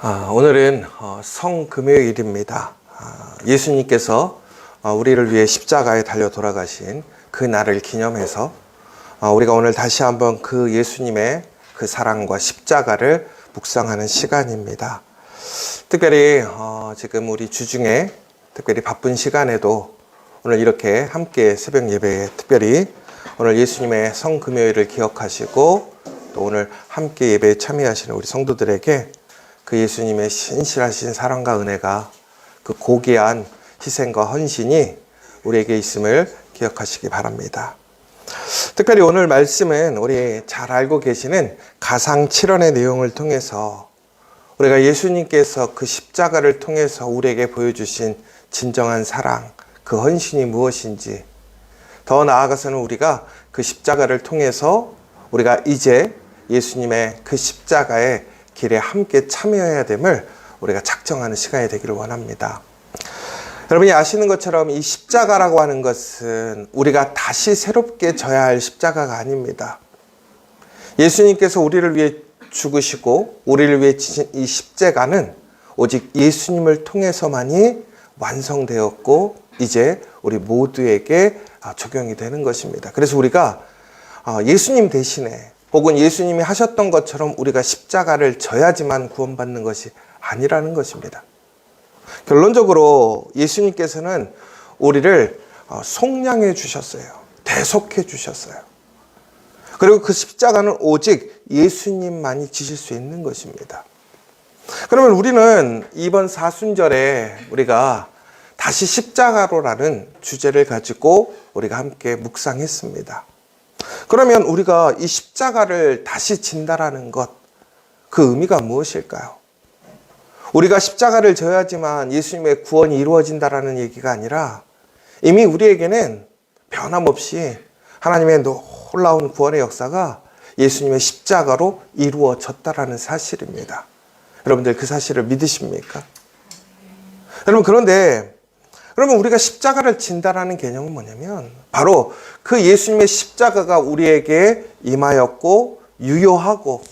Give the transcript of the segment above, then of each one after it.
오늘은 성금요일입니다. 예수님께서 우리를 위해 십자가에 달려 돌아가신 그 날을 기념해서 우리가 오늘 다시 한번 그 예수님의 그 사랑과 십자가를 묵상하는 시간입니다. 특별히 지금 우리 주중에 특별히 바쁜 시간에도 오늘 이렇게 함께 새벽 예배에 특별히 오늘 예수님의 성금요일을 기억하시고 또 오늘 함께 예배에 참여하시는 우리 성도들에게 그 예수님의 신실하신 사랑과 은혜가 그 고귀한 희생과 헌신이 우리에게 있음을 기억하시기 바랍니다. 특별히 오늘 말씀은 우리 잘 알고 계시는 가상 7원의 내용을 통해서 우리가 예수님께서 그 십자가를 통해서 우리에게 보여주신 진정한 사랑, 그 헌신이 무엇인지, 더 나아가서는 우리가 그 십자가를 통해서 우리가 이제 예수님의 그 십자가의 길에 함께 참여해야 됨을 우리가 작정하는 시간이 되기를 원합니다. 여러분이 아시는 것처럼 이 십자가라고 하는 것은 우리가 다시 새롭게 져야 할 십자가가 아닙니다. 예수님께서 우리를 위해 죽으시고 우리를 위해 지신 이 십자가는 오직 예수님을 통해서만이 완성되었고 이제 우리 모두에게 적용이 되는 것입니다. 그래서 우리가 예수님 대신에 혹은 예수님이 하셨던 것처럼 우리가 십자가를 져야지만 구원받는 것이 아니라는 것입니다. 결론적으로 예수님께서는 우리를 속량해 주셨어요. 대속해 주셨어요. 그리고 그 십자가는 오직 예수님만이 지실 수 있는 것입니다. 그러면 우리는 이번 사순절에 우리가 다시 십자가로라는 주제를 가지고 우리가 함께 묵상했습니다. 그러면 우리가 이 십자가를 다시 진다라는 것, 그 의미가 무엇일까요? 우리가 십자가를 져야지만 예수님의 구원이 이루어진다라는 얘기가 아니라 이미 우리에게는 변함없이 하나님의 놀라운 구원의 역사가 예수님의 십자가로 이루어졌다라는 사실입니다. 여러분들 그 사실을 믿으십니까? 여러분 그런데 그러면 우리가 십자가를 진다라는 개념은 뭐냐면 바로 그 예수님의 십자가가 우리에게 임하였고 유효하고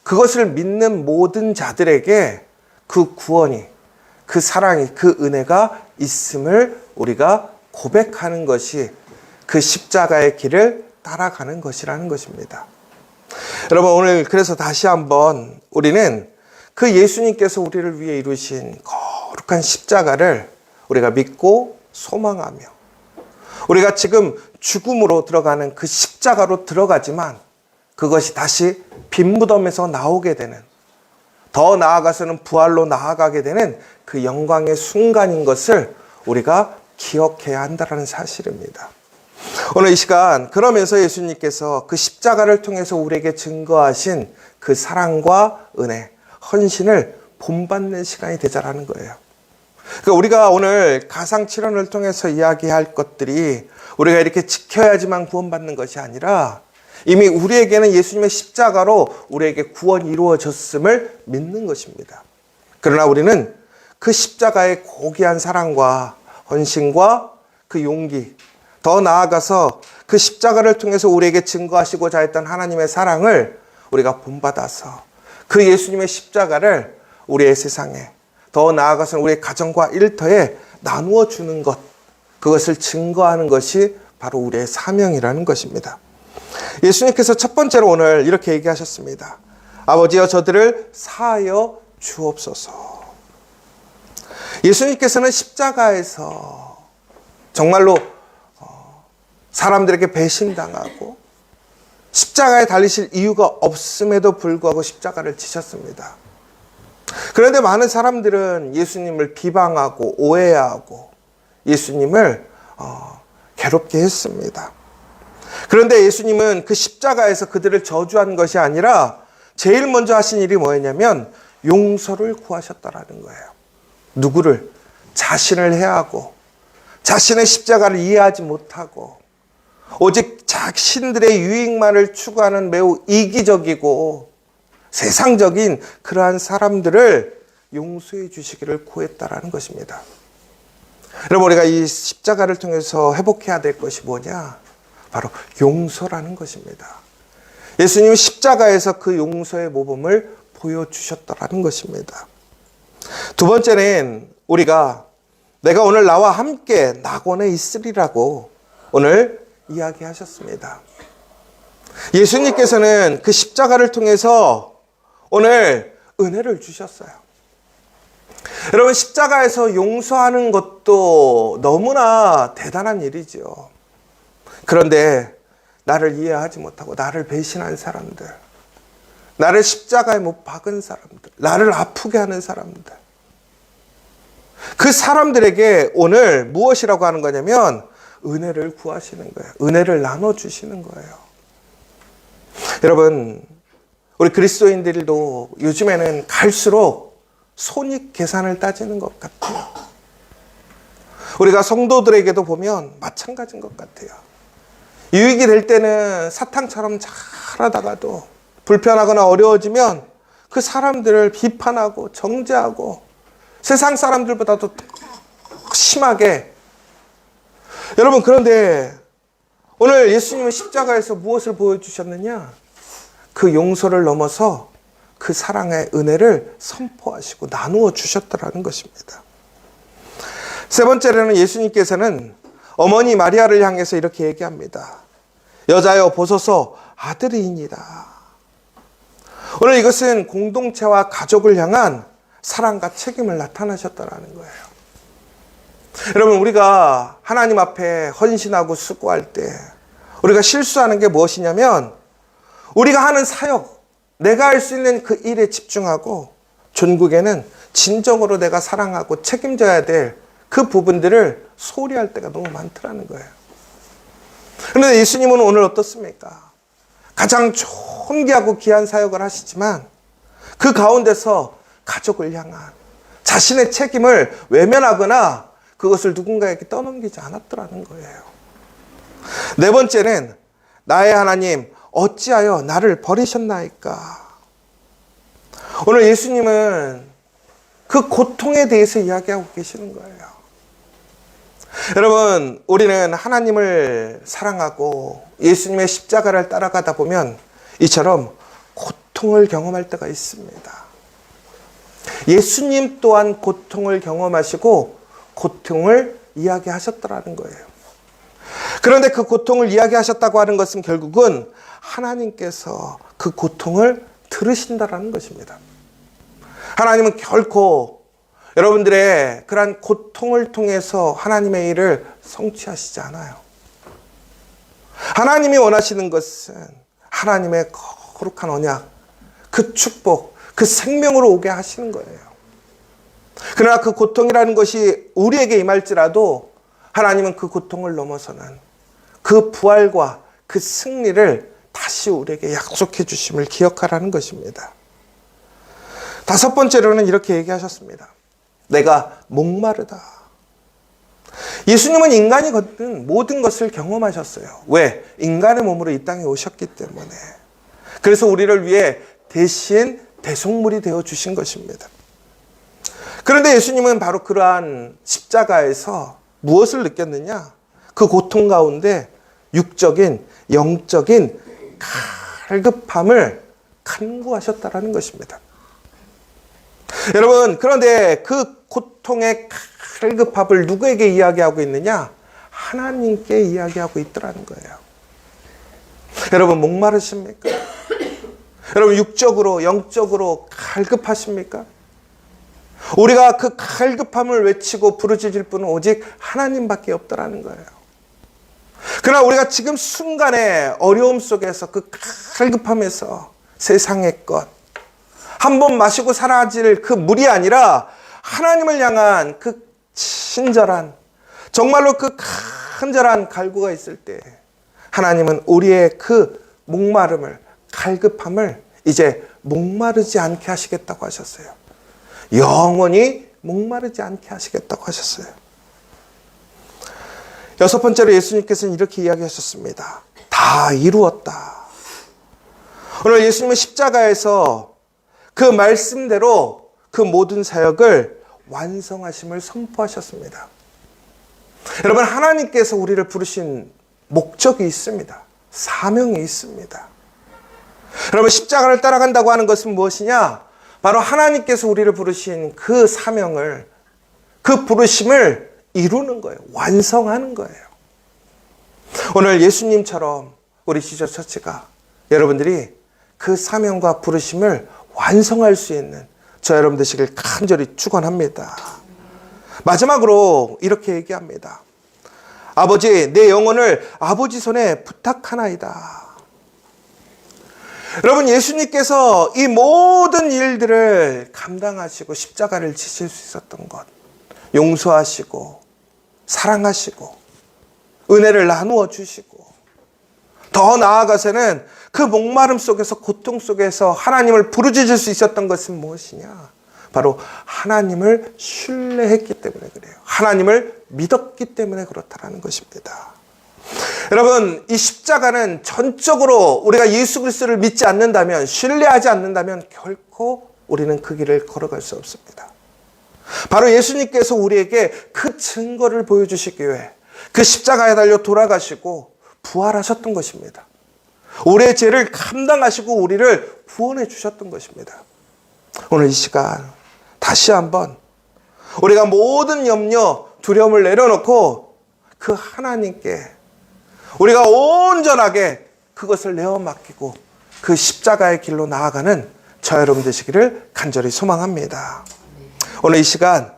그것을 믿는 모든 자들에게 그 구원이, 그 사랑이, 그 은혜가 있음을 우리가 고백하는 것이 그 십자가의 길을 따라가는 것이라는 것입니다. 여러분 오늘 그래서 다시 한번 우리는 그 예수님께서 우리를 위해 이루신 거룩한 십자가를 우리가 믿고 소망하며 우리가 지금 죽음으로 들어가는 그 십자가로 들어가지만 그것이 다시 빈 무덤에서 나오게 되는, 더 나아가서는 부활로 나아가게 되는 그 영광의 순간인 것을 우리가 기억해야 한다는 사실입니다. 오늘 이 시간 그러면서 예수님께서 그 십자가를 통해서 우리에게 증거하신 그 사랑과 은혜, 헌신을 본받는 시간이 되자라는 거예요. 그러니까 우리가 오늘 가상칠언을 통해서 이야기할 것들이 우리가 이렇게 지켜야지만 구원받는 것이 아니라 이미 우리에게는 예수님의 십자가로 우리에게 구원이 이루어졌음을 믿는 것입니다. 그러나 우리는 그 십자가의 고귀한 사랑과 헌신과 그 용기, 더 나아가서 그 십자가를 통해서 우리에게 증거하시고자 했던 하나님의 사랑을 우리가 본받아서 그 예수님의 십자가를 우리의 세상에, 더 나아가서는 우리의 가정과 일터에 나누어 주는 것, 그것을 증거하는 것이 바로 우리의 사명이라는 것입니다. 예수님께서 첫 번째로 오늘 이렇게 얘기하셨습니다. 아버지여 저들을 사하여 주옵소서. 예수님께서는 십자가에서 정말로 사람들에게 배신당하고 십자가에 달리실 이유가 없음에도 불구하고 십자가를 지셨습니다. 그런데 많은 사람들은 예수님을 비방하고 오해하고 예수님을 괴롭게 했습니다. 그런데 예수님은 그 십자가에서 그들을 저주한 것이 아니라 제일 먼저 하신 일이 뭐였냐면 용서를 구하셨다라는 거예요. 누구를? 자신을 해하고 자신의 십자가를 이해하지 못하고 오직 자신들의 유익만을 추구하는 매우 이기적이고 세상적인 그러한 사람들을 용서해 주시기를 구했다라는 것입니다. 여러분 우리가 이 십자가를 통해서 회복해야 될 것이 뭐냐? 바로 용서라는 것입니다. 예수님은 십자가에서 그 용서의 모범을 보여주셨다라는 것입니다. 두 번째는 우리가 내가 오늘 나와 함께 낙원에 있으리라고 오늘 이야기하셨습니다. 예수님께서는 그 십자가를 통해서 오늘 은혜를 주셨어요. 여러분, 십자가에서 용서하는 것도 너무나 대단한 일이죠. 그런데 나를 이해하지 못하고 나를 배신한 사람들, 나를 십자가에 못 박은 사람들, 나를 아프게 하는 사람들, 그 사람들에게 오늘 무엇이라고 하는 거냐면 은혜를 구하시는 거예요. 은혜를 나눠주시는 거예요. 여러분, 우리 그리스도인들도 요즘에는 갈수록 손익 계산을 따지는 것 같아요. 우리가 성도들에게도 보면 마찬가지인 것 같아요. 유익이 될 때는 사탕처럼 잘하다가도 불편하거나 어려워지면 그 사람들을 비판하고 정죄하고 세상 사람들보다도 심하게. 여러분, 그런데 오늘 예수님은 십자가에서 무엇을 보여주셨느냐? 그 용서를 넘어서 그 사랑의 은혜를 선포하시고 나누어 주셨다라는 것입니다. 세 번째로는 예수님께서는 어머니 마리아를 향해서 이렇게 얘기합니다. 여자여 보소서 아들이니라. 오늘 이것은 공동체와 가족을 향한 사랑과 책임을 나타나셨다라는 거예요. 여러분, 우리가 하나님 앞에 헌신하고 수고할 때 우리가 실수하는 게 무엇이냐면 우리가 하는 사역, 내가 할 수 있는 그 일에 집중하고 전국에는 진정으로 내가 사랑하고 책임져야 될 그 부분들을 소홀히 할 때가 너무 많더라는 거예요. 그런데 예수님은 오늘 어떻습니까? 가장 존귀하고 귀한 사역을 하시지만 그 가운데서 가족을 향한 자신의 책임을 외면하거나 그것을 누군가에게 떠넘기지 않았더라는 거예요. 네 번째는 나의 하나님 어찌하여 나를 버리셨나이까. 오늘 예수님은 그 고통에 대해서 이야기하고 계시는 거예요. 여러분, 우리는 하나님을 사랑하고 예수님의 십자가를 따라가다 보면 이처럼 고통을 경험할 때가 있습니다. 예수님 또한 고통을 경험하시고 고통을 이야기하셨더라는 거예요. 그런데 그 고통을 이야기하셨다고 하는 것은 결국은 하나님께서 그 고통을 들으신다라는 것입니다. 하나님은 결코 여러분들의 그러한 고통을 통해서 하나님의 일을 성취하시지 않아요. 하나님이 원하시는 것은 하나님의 거룩한 언약, 그 축복, 그 생명으로 오게 하시는 거예요. 그러나 그 고통이라는 것이 우리에게 임할지라도 하나님은 그 고통을 넘어서는 그 부활과 그 승리를 다시 우리에게 약속해 주심을 기억하라는 것입니다. 다섯 번째로는 이렇게 얘기하셨습니다. 내가 목마르다. 예수님은 인간이 걷는 모든 것을 경험하셨어요. 왜? 인간의 몸으로 이 땅에 오셨기 때문에. 그래서 우리를 위해 대신 대속물이 되어 주신 것입니다. 그런데 예수님은 바로 그러한 십자가에서 무엇을 느꼈느냐? 그 고통 가운데 육적인, 영적인 갈급함을 간구하셨다라는 것입니다. 여러분, 그런데 그 고통의 갈급함을 누구에게 이야기하고 있느냐? 하나님께 이야기하고 있더라는 거예요. 여러분, 목마르십니까? 여러분, 육적으로, 영적으로 갈급하십니까? 우리가 그 갈급함을 외치고 부르짖을 분은 오직 하나님밖에 없더라는 거예요. 그러나 우리가 지금 순간의 어려움 속에서 그 갈급함에서 세상의 것, 한 번 마시고 사라질 그 물이 아니라 하나님을 향한 그 친절한, 정말로 그 간절한 갈구가 있을 때 하나님은 우리의 그 목마름을, 갈급함을 이제 목마르지 않게 하시겠다고 하셨어요. 영원히 목마르지 않게 하시겠다고 하셨어요. 여섯 번째로 예수님께서는 이렇게 이야기하셨습니다. 다 이루었다. 오늘 예수님은 십자가에서 그 말씀대로 그 모든 사역을 완성하심을 선포하셨습니다. 여러분, 하나님께서 우리를 부르신 목적이 있습니다. 사명이 있습니다. 여러분, 십자가를 따라간다고 하는 것은 무엇이냐? 바로 하나님께서 우리를 부르신 그 사명을, 그 부르심을 이루는 거예요. 완성하는 거예요. 오늘 예수님처럼 우리 지저 처치가 여러분들이 그 사명과 부르심을 완성할 수 있는 저 여러분 되시길 간절히 축원합니다. 마지막으로 이렇게 얘기합니다. 아버지, 내 영혼을 아버지 손에 부탁하나이다. 여러분, 예수님께서 이 모든 일들을 감당하시고 십자가를 지실 수 있었던 것, 용서하시고 사랑하시고 은혜를 나누어 주시고, 더 나아가서는 그 목마름 속에서, 고통 속에서 하나님을 부르짖을 수 있었던 것은 무엇이냐? 바로 하나님을 신뢰했기 때문에 그래요. 하나님을 믿었기 때문에 그렇다라는 것입니다. 여러분, 이 십자가는 전적으로 우리가 예수 그리스도를 믿지 않는다면, 신뢰하지 않는다면 결코 우리는 그 길을 걸어갈 수 없습니다. 바로 예수님께서 우리에게 그 증거를 보여주시기 위해 그 십자가에 달려 돌아가시고 부활하셨던 것입니다. 우리의 죄를 감당하시고 우리를 구원해 주셨던 것입니다. 오늘 이 시간 다시 한번 우리가 모든 염려, 두려움을 내려놓고 그 하나님께 우리가 온전하게 그것을 내어 맡기고 그 십자가의 길로 나아가는 저 여러분 되시기를 간절히 소망합니다. 오늘 이 시간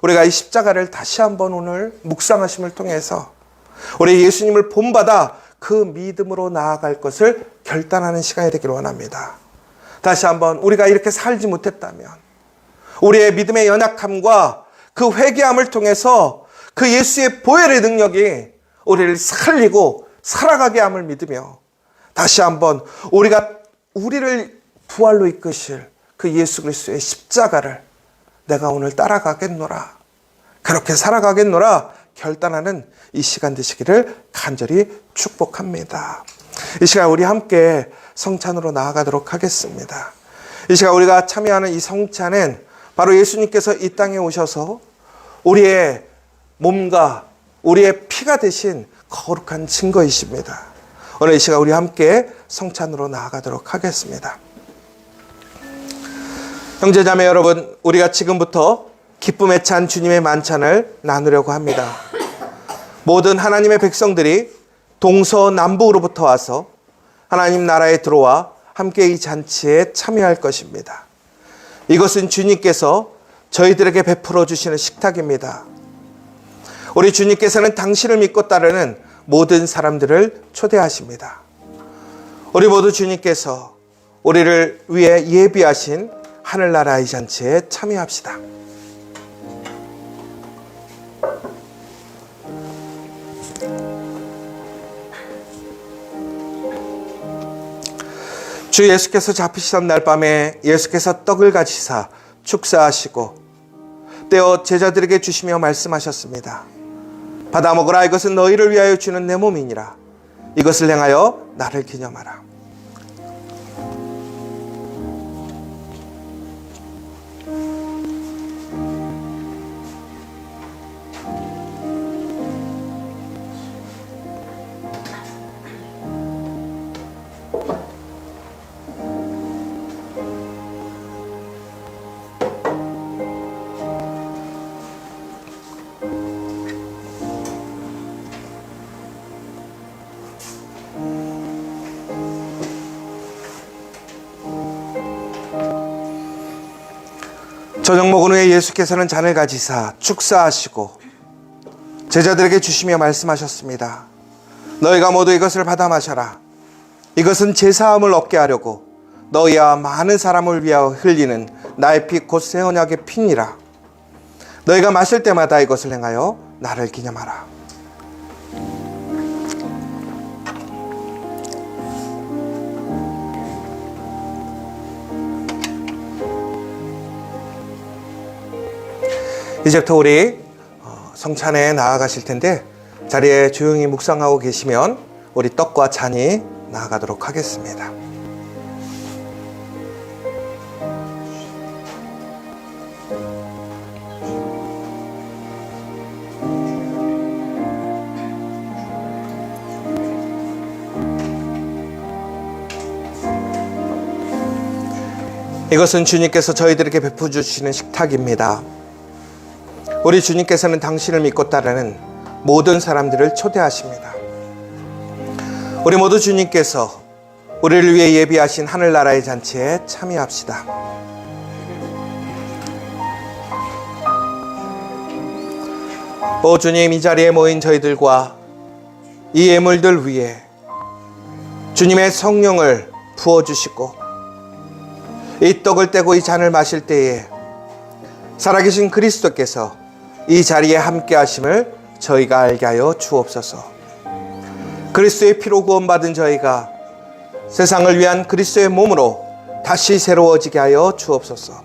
우리가 이 십자가를 다시 한번 오늘 묵상하심을 통해서 우리 예수님을 본받아 그 믿음으로 나아갈 것을 결단하는 시간이 되기를 원합니다. 다시 한번 우리가 이렇게 살지 못했다면 우리의 믿음의 연약함과 그 회개함을 통해서 그 예수의 보혈의 능력이 우리를 살리고 살아가게 함을 믿으며 다시 한번 우리를 부활로 이끄실 그 예수 그리스도의 십자가를 내가 오늘 따라가겠노라, 그렇게 살아가겠노라 결단하는 이 시간 되시기를 간절히 축복합니다. 이 시간 우리 함께 성찬으로 나아가도록 하겠습니다. 이 시간 우리가 참여하는 이 성찬은 바로 예수님께서 이 땅에 오셔서 우리의 몸과 우리의 피가 되신 거룩한 증거이십니다. 오늘 이 시간 우리 함께 성찬으로 나아가도록 하겠습니다. 형제자매 여러분, 우리가 지금부터 기쁨에 찬 주님의 만찬을 나누려고 합니다. 모든 하나님의 백성들이 동서남북으로부터 와서 하나님 나라에 들어와 함께 이 잔치에 참여할 것입니다. 이것은 주님께서 저희들에게 베풀어 주시는 식탁입니다. 우리 주님께서는 당신을 믿고 따르는 모든 사람들을 초대하십니다. 우리 모두 주님께서 우리를 위해 예비하신 하늘나라 이 잔치에 참여합시다. 주 예수께서 잡히시던 날 밤에 예수께서 떡을 가지사 축사하시고 떼어 제자들에게 주시며 말씀하셨습니다. 받아 먹으라, 이것은 너희를 위하여 주는 내 몸이니라. 이것을 행하여 나를 기념하라. 저녁 먹은 후에 예수께서는 잔을 가지사 축사하시고 제자들에게 주시며 말씀하셨습니다. 너희가 모두 이것을 받아 마셔라. 이것은 제 사함을 얻게 하려고 너희와 많은 사람을 위하여 흘리는 나의 피 곧 새 언약의 피니라. 너희가 마실 때마다 이것을 행하여 나를 기념하라. 이제부터 우리 성찬에 나아가실 텐데 자리에 조용히 묵상하고 계시면 우리 떡과 잔이 나아가도록 하겠습니다. 이것은 주님께서 저희들에게 베풀어 주시는 식탁입니다. 우리 주님께서는 당신을 믿고 따르는 모든 사람들을 초대하십니다. 우리 모두 주님께서 우리를 위해 예비하신 하늘나라의 잔치에 참여합시다. 오 주님, 이 자리에 모인 저희들과 이 예물들 위에 주님의 성령을 부어주시고 이 떡을 떼고 이 잔을 마실 때에 살아계신 그리스도께서 이 자리에 함께 하심을 저희가 알게 하여 주옵소서. 그리스도의 피로 구원받은 저희가 세상을 위한 그리스도의 몸으로 다시 새로워지게 하여 주옵소서.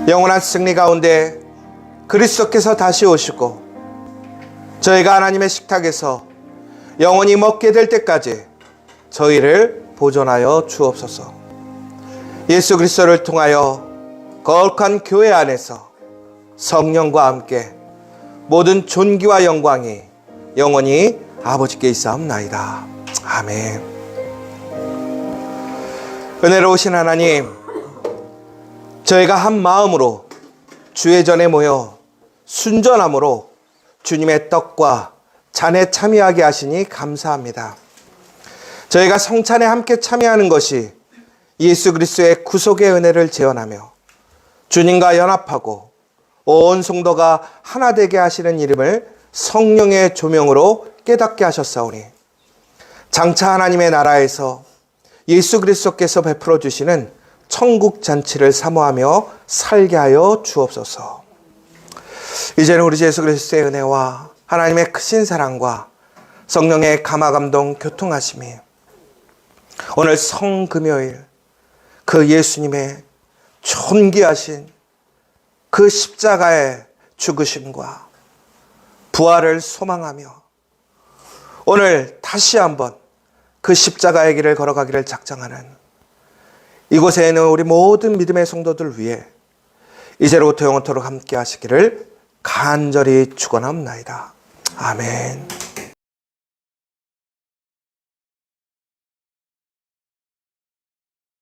영원한 승리 가운데 그리스도께서 다시 오시고 저희가 하나님의 식탁에서 영원히 먹게 될 때까지 저희를 보존하여 주옵소서. 예수 그리스도를 통하여 거룩한 교회 안에서 성령과 함께 모든 존귀와 영광이 영원히 아버지께 있사옵나이다. 아멘. 은혜로우신 하나님, 저희가 한 마음으로 주의 전에 모여 순전함으로 주님의 떡과 잔에 참여하게 하시니 감사합니다. 저희가 성찬에 함께 참여하는 것이 예수 그리스도의 구속의 은혜를 재현하며 주님과 연합하고 온 성도가 하나 되게 하시는 이름을 성령의 조명으로 깨닫게 하셨사오니 장차 하나님의 나라에서 예수 그리스도께서 베풀어 주시는 천국 잔치를 사모하며 살게 하여 주옵소서. 이제는 우리 예수 그리스도의 은혜와 하나님의 크신 사랑과 성령의 감화감동 교통하심이 오늘 성금요일 그 예수님의 존귀하신 그 십자가의 죽으심과 부활을 소망하며 오늘 다시 한번 그 십자가의 길을 걸어가기를 작정하는 이곳에 있는 우리 모든 믿음의 성도들 위해 이제로부터 영원토록 함께 하시기를 간절히 축원하옵나이다. 아멘.